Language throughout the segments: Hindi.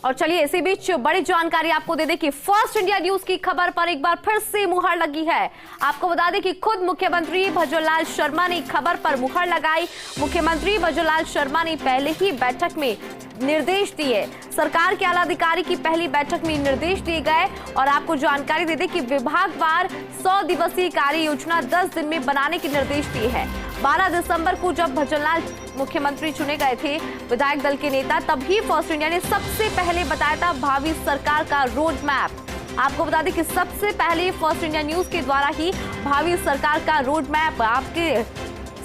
और चलिए इसी बीच बड़ी जानकारी आपको दे दें कि फर्स्ट इंडिया न्यूज की खबर पर एक बार फिर से मुहर लगी है। आपको बता दें कि खुद मुख्यमंत्री भजनलाल शर्मा ने खबर पर मुहर लगाई। मुख्यमंत्री भजनलाल शर्मा ने पहले ही बैठक में निर्देश दिए। सरकार के आला अधिकारी की पहली बैठक में निर्देश दिए गए और आपको जानकारी दे दें कि विभागवार 100 दिवसीय कार्य योजना 10 दिन में बनाने के निर्देश दिए हैं। 12 दिसंबर को जब भजनलाल मुख्यमंत्री चुने गए थे विधायक दल के नेता, तभी फर्स्ट इंडिया ने सबसे पहले बताया था भावी सरकार का रोड मैप। आपको बता दें कि सबसे पहले फर्स्ट इंडिया न्यूज के द्वारा ही भावी सरकार का रोड मैप आपके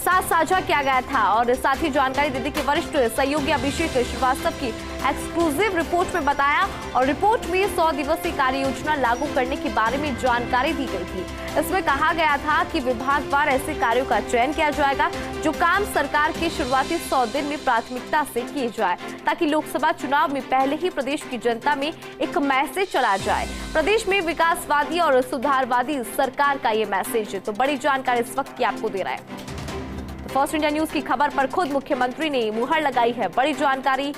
साथ साझा किया गया था। और साथ ही जानकारी देते कि वरिष्ठ सहयोगी अभिषेक श्रीवास्तव की एक्सक्लूसिव रिपोर्ट में बताया और रिपोर्ट में 100 दिवसीय कार्य योजना लागू करने के बारे में जानकारी दी गई थी। इसमें कहा गया था कि विभागवार ऐसे कार्यों का चयन किया जाएगा जो काम सरकार के शुरुआती 100 दिन में प्राथमिकता से किए जाए, ताकि लोकसभा चुनाव में पहले ही प्रदेश की जनता में एक मैसेज चला जाए। प्रदेश में विकासवादी और सुधारवादी सरकार का ये मैसेज है। तो बड़ी जानकारी इस वक्त की आपको दे रहा है। फर्स्ट इंडिया न्यूज की खबर पर खुद मुख्यमंत्री ने मुहर लगाई है। बड़ी जानकारी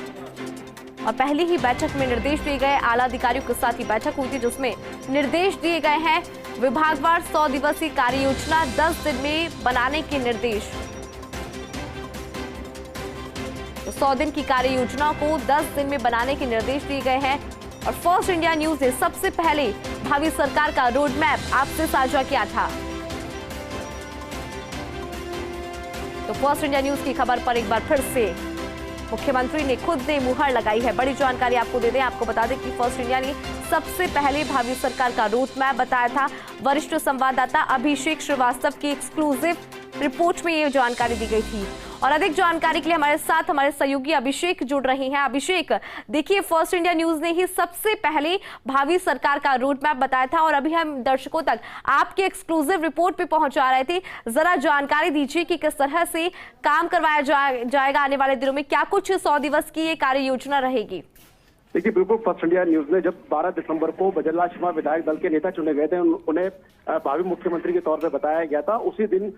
और पहले ही बैठक में निर्देश दिए गए। आला अधिकारियों के साथ ही बैठक हुई थी जिसमें निर्देश दिए गए हैं विभागवार 100 दिवसीय कार्य योजना 10 दिन में बनाने के निर्देश। तो 100 दिन की कार्य योजना को 10 दिन में बनाने के निर्देश दिए गए हैं। और फर्स्ट इंडिया न्यूज ने सबसे पहले भावी सरकार का रोड मैप आपसे साझा किया था। तो फर्स्ट इंडिया न्यूज की खबर पर एक बार फिर से मुख्यमंत्री ने खुद ने मुहर लगाई है। बड़ी जानकारी आपको दे दें, आपको बता दें कि फर्स्ट इंडिया ने सबसे पहले भावी सरकार का रोड मैप बताया था। वरिष्ठ संवाददाता अभिषेक श्रीवास्तव की एक्सक्लूसिव रिपोर्ट में ये जानकारी दी गई थी। और अधिक जानकारी के लिए हमारे साथ हमारे सहयोगी अभिषेक जुड़ रहे हैं। अभिषेक, देखिए फर्स्ट इंडिया न्यूज ने ही सबसे पहले भावी सरकार का रोड मैप बताया था और अभी हम दर्शकों तक आपके एक्सक्लूसिव रिपोर्ट पे पहुंचा रहे थे। जरा जानकारी दीजिए कि किस तरह से काम करवाया जाएगा आने वाले दिनों में, क्या कुछ 100 दिवस की ये कार्य योजना रहेगी? देखिए, बिल्कुल फर्स्ट इंडिया न्यूज ने जब 12 दिसंबर को भजनलाल शर्मा विधायक दल के नेता चुने गए थे, उन्हें भावी मुख्यमंत्री के तौर पे बताया गया था। उसी दिन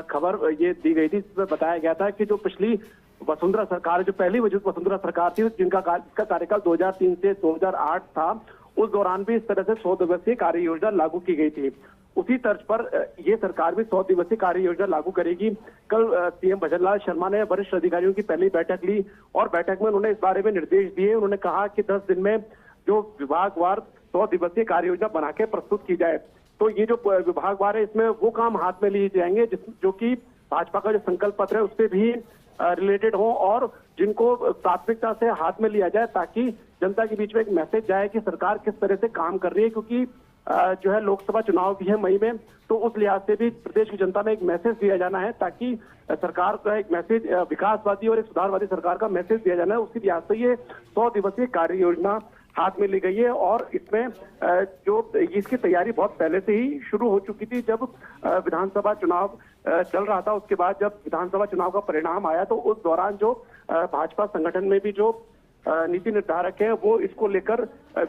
खबर ये दी गई थी, जिसमें बताया गया था कि जो पिछली वसुंधरा सरकार, जो पहली वजूद वसुंधरा सरकार थी, जिनका कार्यकाल 2003 से 2008 था, उस दौरान भी इस तरह से 100 दिवसीय कार्य योजना लागू की गई थी। उसी तर्ज पर ये सरकार भी 100 दिवसीय कार्य योजना लागू करेगी। कल सीएम भजनलाल शर्मा ने वरिष्ठ अधिकारियों की पहली बैठक ली और बैठक में उन्होंने इस बारे में निर्देश दिए। उन्होंने कहा कि 10 दिन में जो विभागवार 100 दिवसीय कार्य योजना बना के प्रस्तुत की जाए। तो ये जो विभागवार है, इसमें वो काम हाथ में लिए जाएंगे जो कि भाजपा का जो संकल्प पत्र है उससे भी रिलेटेड हो और जिनको प्राथमिकता से हाथ में लिया जाए, ताकि जनता के बीच में एक मैसेज जाए कि सरकार किस तरह से काम कर रही है। क्योंकि जो है लोकसभा चुनाव भी है मई में, तो उस लिहाज से भी प्रदेश की जनता में एक मैसेज दिया जाना है, ताकि सरकार का एक मैसेज, विकासवादी और एक सुधारवादी सरकार का मैसेज दिया जाना है। उसी लिहाज से ये 100 दिवसीय कार्य योजना हाथ में ली गई है और इसमें जो इसकी तैयारी बहुत पहले से ही शुरू हो चुकी थी। जब विधानसभा चुनाव चल रहा था, उसके बाद जब विधानसभा चुनाव का परिणाम आया, तो उस दौरान जो भाजपा संगठन में भी जो नीति निर्धारक है वो इसको लेकर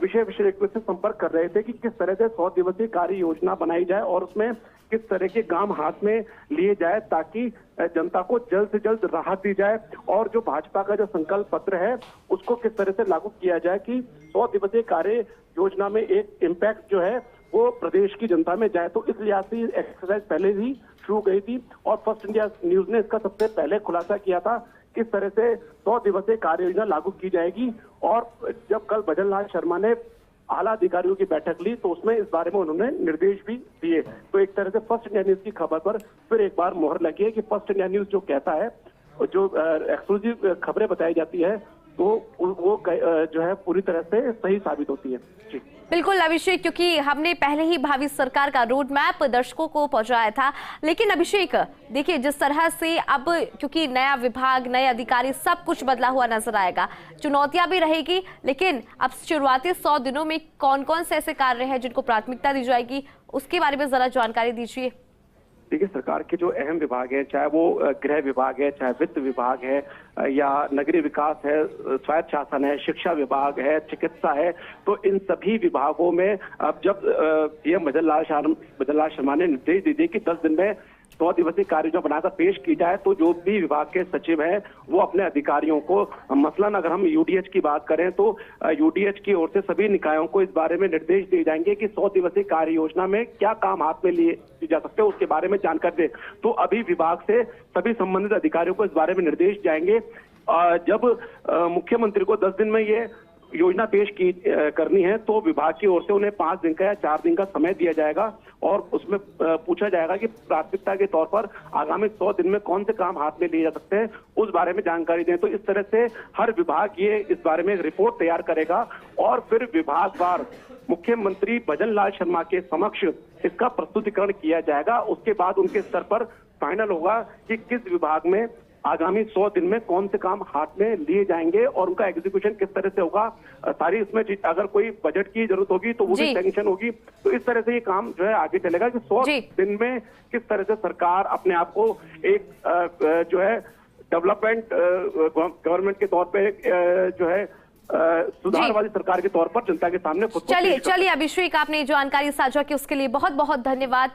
विषय विशेषज्ञों से संपर्क कर रहे थे कि किस तरह से 100 दिवसीय कार्य योजना बनाई जाए और उसमें किस तरह के काम हाथ में लिए जाए, ताकि जनता को जल्द से जल्द राहत दी जाए और जो भाजपा का जो संकल्प पत्र है उसको किस तरह से लागू किया जाए कि 100 दिवसीय कार्य योजना में एक इम्पैक्ट जो है वो प्रदेश की जनता में जाए। तो इस लिहाज से एक्सरसाइज पहले ही शुरू गई थी और फर्स्ट इंडिया न्यूज ने इसका सबसे पहले खुलासा किया था किस तरह से 100 दिवसीय कार्य योजना लागू की जाएगी। और जब कल भजनलाल शर्मा ने आला अधिकारियों की बैठक ली तो उसमें इस बारे में उन्होंने निर्देश भी दिए। तो एक तरह से फर्स्ट इंडिया न्यूज की खबर पर फिर एक बार मोहर लगी है कि फर्स्ट इंडिया न्यूज जो कहता है, जो एक्सक्लूसिव खबरें बताई जाती है, तो वो जो है पूरी तरह से सही साबित होती है। जी बिल्कुल अभिषेक, क्योंकि हमने पहले ही भावी सरकार का रोड मैप दर्शकों को पहुंचाया था। लेकिन अभिषेक, देखिए जिस तरह से अब क्योंकि नया विभाग, नए अधिकारी, सब कुछ बदला हुआ नजर आएगा, चुनौतियां भी रहेगी, लेकिन अब शुरुआती 100 दिनों में कौन कौन से ऐसे कार्य हैं जिनको प्राथमिकता दी जाएगी, उसके बारे में जरा जानकारी दीजिए। देखिए, सरकार के जो अहम विभाग है, चाहे वो गृह विभाग है, चाहे वित्त विभाग है, या नगरीय विकास है, स्वायत्त शासन है, शिक्षा विभाग है, चिकित्सा है, तो इन सभी विभागों में अब जब सीएम भजनलाल शर्मा ने निर्देश दिए कि 10 दिन में 100 दिवसीय कार्य योजना बनाकर पेश की जाए, तो जो भी विभाग के सचिव हैं वो अपने अधिकारियों को, मसलन अगर हम यूडीएच की बात करें तो यूडीएच की ओर से सभी निकायों को इस बारे में निर्देश दिए जाएंगे कि 100 दिवसीय कार्य योजना में क्या काम हाथ में लिए जा सकते हैं, उसके बारे में जानकारी दे। तो अभी विभाग से सभी संबंधित अधिकारियों को इस बारे में निर्देश जाएंगे। जब मुख्यमंत्री को 10 दिन में ये योजना पेश करनी है तो विभाग की ओर से उन्हें 5 दिन का या 4 दिन का समय दिया जाएगा और उसमें पूछा जाएगा कि प्राथमिकता के तौर पर आगामी 100 दिन में कौन से काम हाथ में लिए जा सकते हैं, उस बारे में जानकारी दें। तो इस तरह से हर विभाग ये इस बारे में एक रिपोर्ट तैयार करेगा और फिर विभागवार मुख्यमंत्री भजन लाल शर्मा के समक्ष इसका प्रस्तुतिकरण किया जाएगा। उसके बाद उनके स्तर पर फाइनल होगा कि किस विभाग में आगामी 100 दिन में कौन से काम हाथ में लिए जाएंगे और उनका एग्जीक्यूशन किस तरह से होगा। सारी इसमें अगर कोई बजट की जरूरत होगी तो वो भी सैंक्शन होगी। तो इस तरह से ये काम जो है आगे चलेगा कि 100 दिन में किस तरह से सरकार अपने आप को एक जो है डेवलपमेंट गवर्नमेंट के तौर पे जो है सुधारवादी सरकार के तौर पर जनता के सामने खुद को चलिए अभिषेक, आपने जानकारी साझा की उसके लिए बहुत बहुत धन्यवाद।